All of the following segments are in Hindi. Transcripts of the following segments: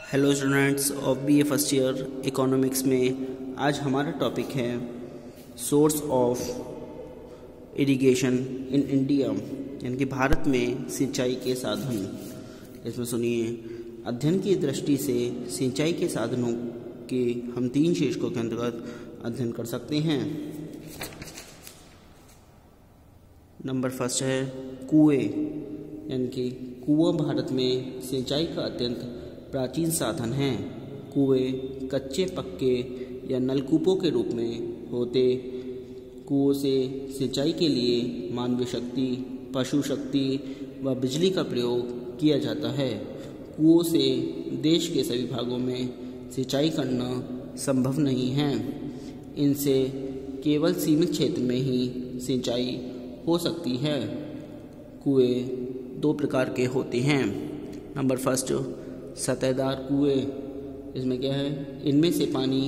Hello students of BA first year economics में आज हमारा टॉपिक है source of irrigation in India, यानी कि भारत में सिंचाई के साधन। इसमें सुनिए, अध्ययन की दृष्टि से सिंचाई के साधनों के हम 3 शीर्षकों के अंतर्गत अध्ययन कर सकते हैं। नंबर फर्स्ट है कुएं, यानी कि कुआं भारत में सिंचाई का अत्यंत प्राचीन साधन हैं। कुएं कच्चे, पक्के या नलकूपों के रूप में होते कुओं से सिंचाई के लिए मानवीय शक्ति, पशु शक्ति व बिजली का प्रयोग किया जाता है। कुओं से देश के सभी भागों में सिंचाई करना संभव नहीं है। इनसे केवल सीमित क्षेत्र में ही सिंचाई हो सकती है। कुएं 2 प्रकार के होते हैं। नंबर फर्स्ट सतहदार कुएं। इसमें क्या है, इनमें से पानी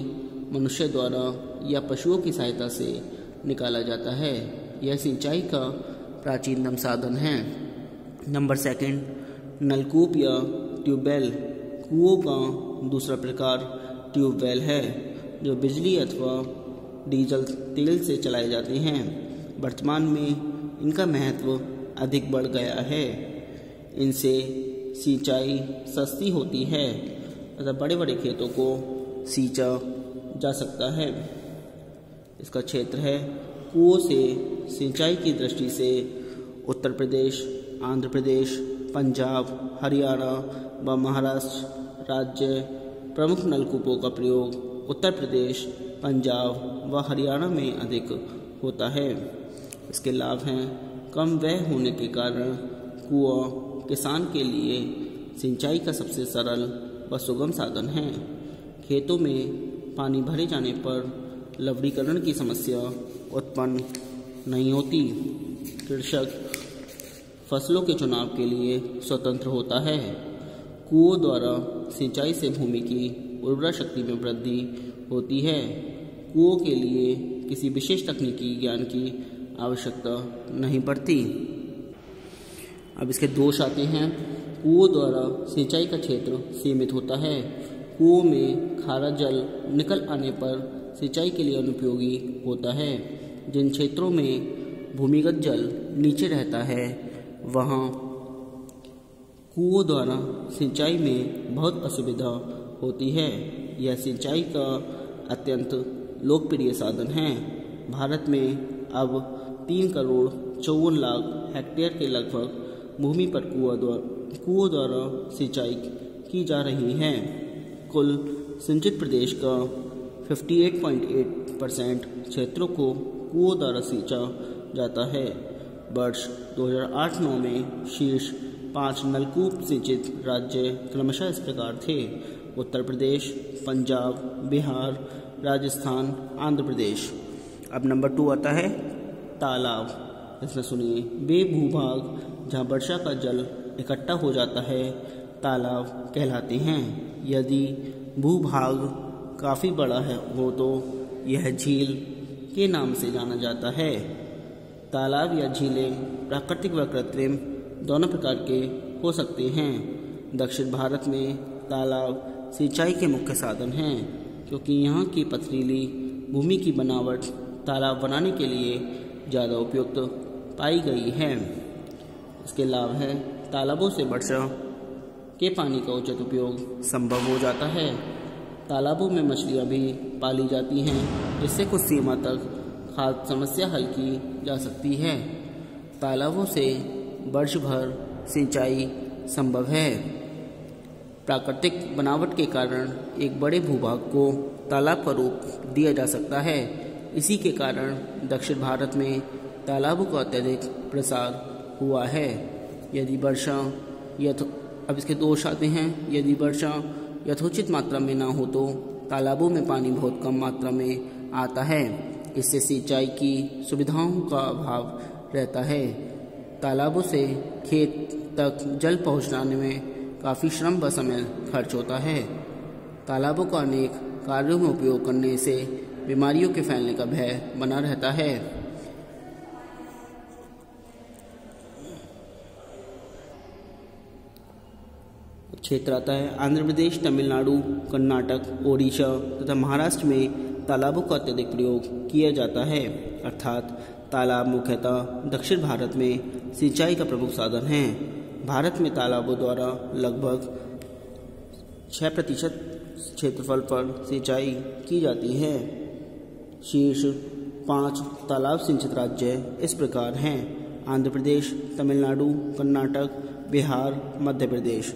मनुष्य द्वारा या पशुओं की सहायता से निकाला जाता है। यह सिंचाई का प्राचीनतम साधन है। नंबर सेकंड नलकूप या ट्यूबवेल। कुओं का दूसरा प्रकार ट्यूबवेल है, जो बिजली अथवा डीजल तेल से चलाए जाते हैं। वर्तमान में इनका महत्व अधिक बढ़ गया है। इनसे सिंचाई सस्ती होती है तथा बड़े बड़े खेतों को सींचा जा सकता है। इसका क्षेत्र है कुओं से सिंचाई की दृष्टि से उत्तर प्रदेश, आंध्र प्रदेश, पंजाब, हरियाणा व महाराष्ट्र राज्य प्रमुख नलकूपों का प्रयोग उत्तर प्रदेश, पंजाब व हरियाणा में अधिक होता है। इसके लाभ हैं कम व्यय होने के कारण कुआं किसान के लिए सिंचाई का सबसे सरल व सुगम साधन है। खेतों में पानी भरे जाने पर लवणीकरण की समस्या उत्पन्न नहीं होती। कृषक फसलों के चुनाव के लिए स्वतंत्र होता है। कुओं द्वारा सिंचाई से भूमि की उर्वरा शक्ति में वृद्धि होती है। कुओं के लिए किसी विशेष तकनीकी ज्ञान की आवश्यकता नहीं पड़ती। अब इसके दोष आते हैं। कुओं द्वारा सिंचाई का क्षेत्र सीमित होता है। कुओं में खारा जल निकल आने पर सिंचाई के लिए अनुपयोगी होता है। जिन क्षेत्रों में भूमिगत जल नीचे रहता है, वहाँ कुओं द्वारा सिंचाई में बहुत असुविधा होती है। यह सिंचाई का अत्यंत लोकप्रिय साधन है। भारत में अब 3,54,00,000 हेक्टेयर के लगभग भूमि पर कुओं द्वारा सिंचाई की जा रही है। कुल सिंचित प्रदेश का 58.8% क्षेत्रों को कुओं द्वारा सींचा जाता है। वर्ष 2008-9 में शीर्ष 5 नलकूप सिंचित राज्य क्रमशः इस प्रकार थे: उत्तर प्रदेश, पंजाब, बिहार, राजस्थान, आंध्र प्रदेश। अब नंबर 2 आता है तालाब। इसमें सुनिए, वे भूभाग जहाँ वर्षा का जल इकट्ठा हो जाता है तालाब कहलाते हैं। यदि भूभाग काफ़ी बड़ा हो तो यह झील के नाम से जाना जाता है। तालाब या झीलें प्राकृतिक व कृत्रिम दोनों प्रकार के हो सकते हैं। दक्षिण भारत में तालाब सिंचाई के मुख्य साधन हैं, क्योंकि यहाँ की पथरीली भूमि की बनावट तालाब बनाने के लिए ज़्यादा उपयुक्त पाई गई है। इसके लाभ है तालाबों से वर्षा के पानी का उचित उपयोग संभव हो जाता है। तालाबों में मछलियाँ भी पाली जाती हैं, जिससे कुछ सीमा तक खाद्य समस्या हल की जा सकती है। तालाबों से वर्ष भर सिंचाई संभव है। प्राकृतिक बनावट के कारण एक बड़े भूभाग को तालाब का रूप दिया जा सकता है। इसी के कारण दक्षिण भारत में तालाबों का अत्यधिक प्रसार हुआ है। यदि वर्षा अब इसके दोष आते हैं। यदि वर्षा यथोचित मात्रा में ना हो तो तालाबों में पानी बहुत कम मात्रा में आता है। इससे सिंचाई की सुविधाओं का अभाव रहता है। तालाबों से खेत तक जल पहुंचाने में काफ़ी श्रम व समय खर्च होता है। तालाबों का अनेक कार्यों में उपयोग करने से बीमारियों के फैलने का भय बना रहता है। क्षेत्र आता है। आंध्र प्रदेश, तमिलनाडु, कर्नाटक, ओडिशा तथा महाराष्ट्र में तालाबों का अत्यधिक प्रयोग किया जाता है, अर्थात तालाब मुख्यतः दक्षिण भारत में सिंचाई का प्रमुख साधन है। भारत में तालाबों द्वारा लगभग 6% क्षेत्रफल पर सिंचाई की जाती है। शीर्ष 5 तालाब सिंचित राज्य इस प्रकार हैं: आंध्र प्रदेश, तमिलनाडु, कर्नाटक, बिहार, मध्य प्रदेश।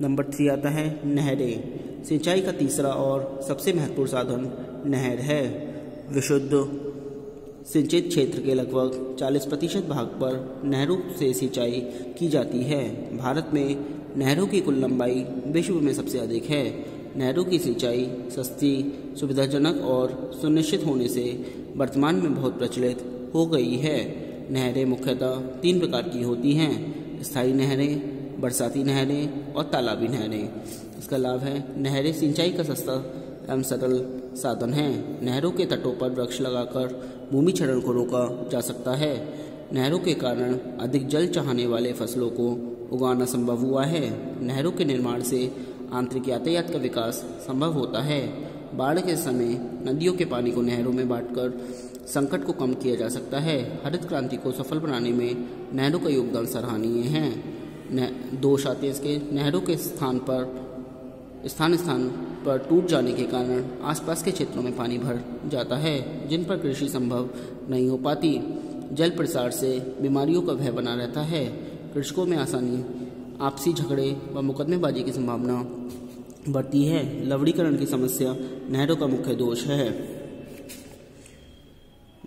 नंबर 3 आता है नहरें। सिंचाई का तीसरा और सबसे महत्वपूर्ण साधन नहर है। विशुद्ध सिंचित क्षेत्र के लगभग 40% भाग पर नहरों से सिंचाई की जाती है। भारत में नहरों की कुल लंबाई विश्व में सबसे अधिक है। नहरों की सिंचाई सस्ती, सुविधाजनक और सुनिश्चित होने से वर्तमान में बहुत प्रचलित हो गई है। नहरें मुख्यतः 3 प्रकार की होती हैं: स्थायी नहरें, बरसाती नहरें और तालाबी नहरें। इसका लाभ है नहरें सिंचाई का सस्ता एवं सरल साधन है। नहरों के तटों पर वृक्ष लगाकर भूमि क्षरण को रोका जा सकता है। नहरों के कारण अधिक जल चाहने वाले फसलों को उगाना संभव हुआ है। नहरों के निर्माण से आंतरिक यातायात का विकास संभव होता है। बाढ़ के समय नदियों के पानी को नहरों में बांटकर संकट को कम किया जा सकता है। हरित क्रांति को सफल बनाने में नहरों का योगदान सराहनीय है। दोष आते हैं इसके: नहरों के स्थान पर टूट जाने के कारण आसपास के क्षेत्रों में पानी भर जाता है, जिन पर कृषि संभव नहीं हो पाती। जल प्रसार से बीमारियों का भय बना रहता है। कृषकों में आसानी, आपसी झगड़े व मुकदमेबाजी की संभावना बढ़ती है। लवणीकरण की समस्या नहरों का मुख्य दोष है।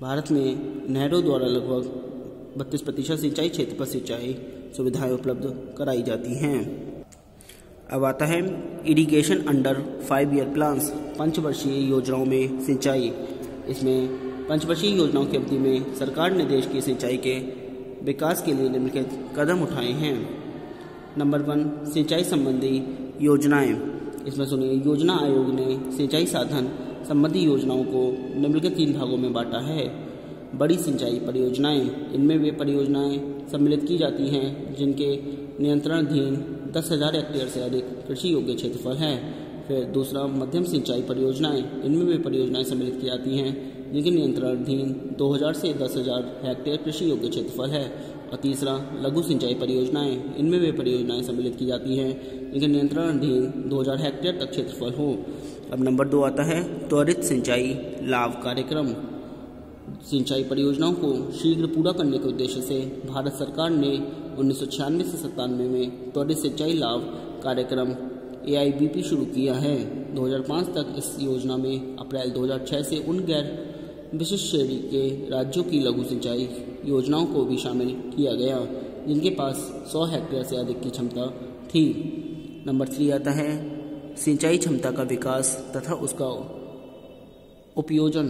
भारत में नहरों द्वारा लगभग 32% सिंचाई क्षेत्र पर सिंचाई सुविधाएं उपलब्ध कराई जाती हैं। अब आता है इरिगेशन अंडर 5 ईयर प्लान्स, पंचवर्षीय योजनाओं में सिंचाई। इसमें पंचवर्षीय योजनाओं की अवधि में सरकार ने देश की सिंचाई के विकास के लिए निम्नलिखित कदम उठाए हैं। नंबर 1, सिंचाई संबंधी योजनाएं। इसमें सुनिए, योजना आयोग ने सिंचाई साधन संबंधी योजनाओं को निम्नलिखित 3 भागों में बांटा है। बड़ी सिंचाई परियोजनाएं, इनमें वे परियोजनाएं सम्मिलित की जाती हैं जिनके नियंत्रणाधीन 10,000 हेक्टेयर से अधिक कृषि योग्य क्षेत्रफल है। फिर दूसरा, मध्यम सिंचाई परियोजनाएं, इनमें वे परियोजनाएं सम्मिलित की जाती हैं जिनके नियंत्रणाधीन 2,000 से 10,000 हेक्टेयर कृषि योग्य क्षेत्रफल है। और तीसरा, लघु सिंचाई परियोजनाएं, इनमें वे परियोजनाएं सम्मिलित की जाती हैं जिनके नियंत्रणाधीन 2,000 हेक्टेयर तक क्षेत्रफल हो। अब नंबर 2 आता है त्वरित सिंचाई लाभ कार्यक्रम। सिंचाई परियोजनाओं को शीघ्र पूरा करने के उद्देश्य से भारत सरकार ने 1996 से 97 में त्वरित सिंचाई लाभ कार्यक्रम AIBP शुरू किया है। 2005 तक इस योजना में अप्रैल 2006 से उन गैर विशिष्ट श्रेणी के राज्यों की लघु सिंचाई योजनाओं को भी शामिल किया गया जिनके पास 100 हेक्टेयर से अधिक की क्षमता थी। नंबर 3 आता है सिंचाई क्षमता का विकास तथा उसका उपयोजन।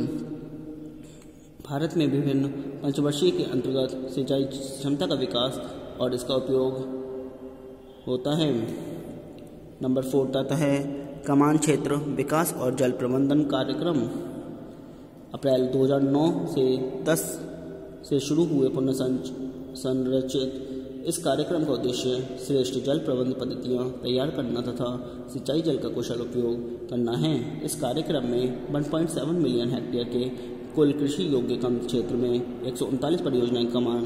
भारत में विभिन्न पंचवर्षीय के अंतर्गत सिंचाई क्षमता का विकास और इसका उपयोग होता है। नंबर 4 आता है कमान क्षेत्र विकास और जल प्रबंधन कार्यक्रम। अप्रैल 2009 से 10 से शुरू हुए पुनर्संरचित इस कार्यक्रम का उद्देश्य श्रेष्ठ जल प्रबंधन पद्धतियाँ तैयार करना तथा सिंचाई जल का कुशल उपयोग करना है। इस कार्यक्रम में 1.7 मिलियन हेक्टेयर के कुल कृषि योग्य कम क्षेत्र में 139 परियोजनाएं कमान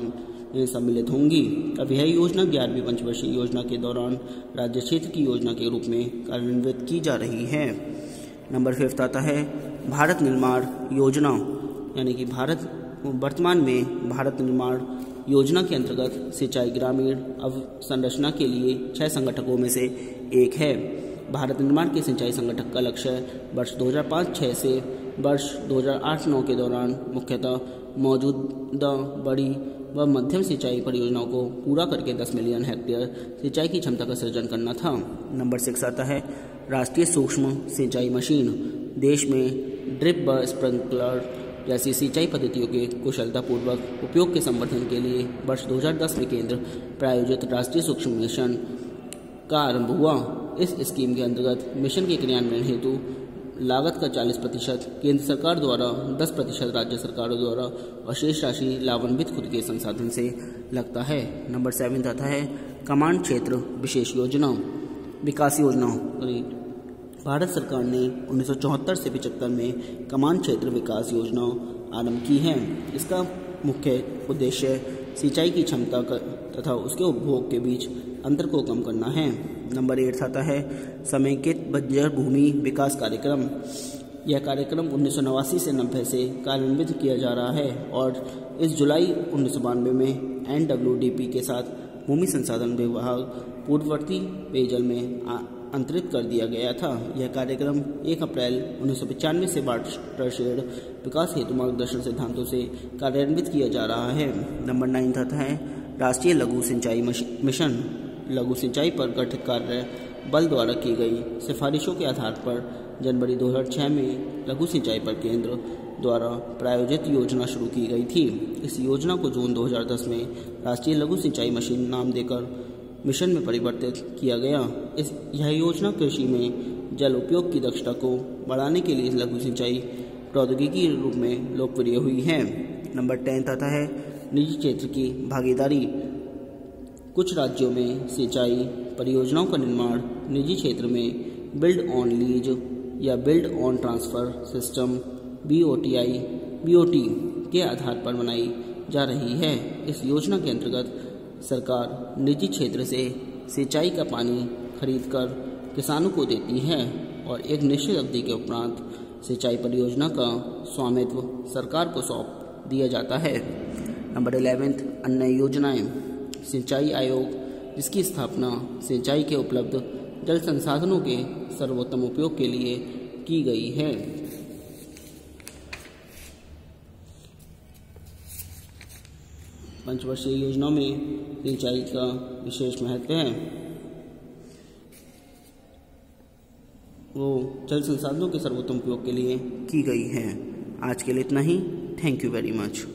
सम्मिलित होंगी। अब यह योजना 11वीं पंचवर्षीय योजना के दौरान राज्य क्षेत्र की योजना के रूप में कार्यान्वित की जा रही है। नंबर 5 आता है भारत निर्माण योजना, यानी कि वर्तमान में भारत निर्माण योजना के अंतर्गत सिंचाई ग्रामीण अवसंरचना के लिए 6 संगठकों में से एक है। भारत निर्माण के सिंचाई संगठक का लक्ष्य वर्ष 2005-06 से वर्ष 2008-09 के दौरान मुख्यतः मौजूदा बड़ी व मध्यम सिंचाई परियोजनाओं को पूरा करके 10 मिलियन हेक्टेयर सिंचाई की क्षमता का सृजन करना था। नंबर 6 आता है राष्ट्रीय सूक्ष्म सिंचाई मशीन। देश में ड्रिप व स्प्रिंकलर जैसी सिंचाई पद्धतियों के कुशलतापूर्वक उपयोग के संवर्धन के लिए वर्ष 2010 में केंद्र प्रायोजित राष्ट्रीय सूक्ष्म मिशन का आरंभ हुआ। इस स्कीम के अंतर्गत मिशन के क्रियान्वयन हेतु लागत का 40% केंद्र सरकार द्वारा, 10% राज्य सरकारों द्वारा और शेष राशि लाभान्वित खुद के संसाधन से लगता है। नंबर 7 आता है कमांड क्षेत्र विशेष योजना। विकास योजना। भारत सरकार ने 1974 से 75 में कमान क्षेत्र विकास योजना आरंभ की है। इसका मुख्य उद्देश्य सिंचाई की क्षमता तथा उसके उपभोग के बीच अंतर को कम करना है। नंबर 8 आता है समेकित बंजर भूमि विकास कार्यक्रम। यह कार्यक्रम 1989 से 90 से कार्यान्वित किया जा रहा है और इस जुलाई 1992 में NWDP के साथ भूमि संसाधन विभाग पूर्ववर्ती पेयजल में अंतरित कर दिया गया था। यह कार्यक्रम 1 अप्रैल 1995 से वाटरशेड विकास हेतु मार्गदर्शन सिद्धांतों से कार्यान्वित किया जा रहा है। नंबर 9 आता है राष्ट्रीय लघु सिंचाई मिशन। लघु सिंचाई पर गठित कार्य बल द्वारा की गई सिफारिशों के आधार पर जनवरी 2006 में लघु सिंचाई पर केंद्र द्वारा प्रायोजित योजना शुरू की गई थी। इस योजना को जून 2010 में राष्ट्रीय लघु सिंचाई मिशन नाम देकर मिशन में परिवर्तित किया गया। यह योजना कृषि में जल उपयोग की दक्षता को बढ़ाने के लिए लघु सिंचाई प्रौद्योगिकी के रूप में लोकप्रिय हुई है। नंबर 10 आता है निजी क्षेत्र की भागीदारी। कुछ राज्यों में सिंचाई परियोजनाओं का निर्माण निजी क्षेत्र में बिल्ड ऑन लीज या build on transfer system BOT के आधार पर बनाई जा रही है। इस योजना के अंतर्गत सरकार निजी क्षेत्र से सिंचाई का पानी खरीदकर किसानों को देती है और एक निश्चित अवधि के उपरांत सिंचाई परियोजना का स्वामित्व सरकार को सौंप दिया जाता है। नंबर 11 अन्य योजनाएं। सिंचाई आयोग, जिसकी स्थापना सिंचाई के उपलब्ध जल संसाधनों के सर्वोत्तम उपयोग के लिए की गई है। पंचवर्षीय योजनाओं में सिंचाई का विशेष महत्व है। वो जल संसाधनों के सर्वोत्तम उपयोग के लिए की गई है। आज के लिए इतना ही। Thank you very much.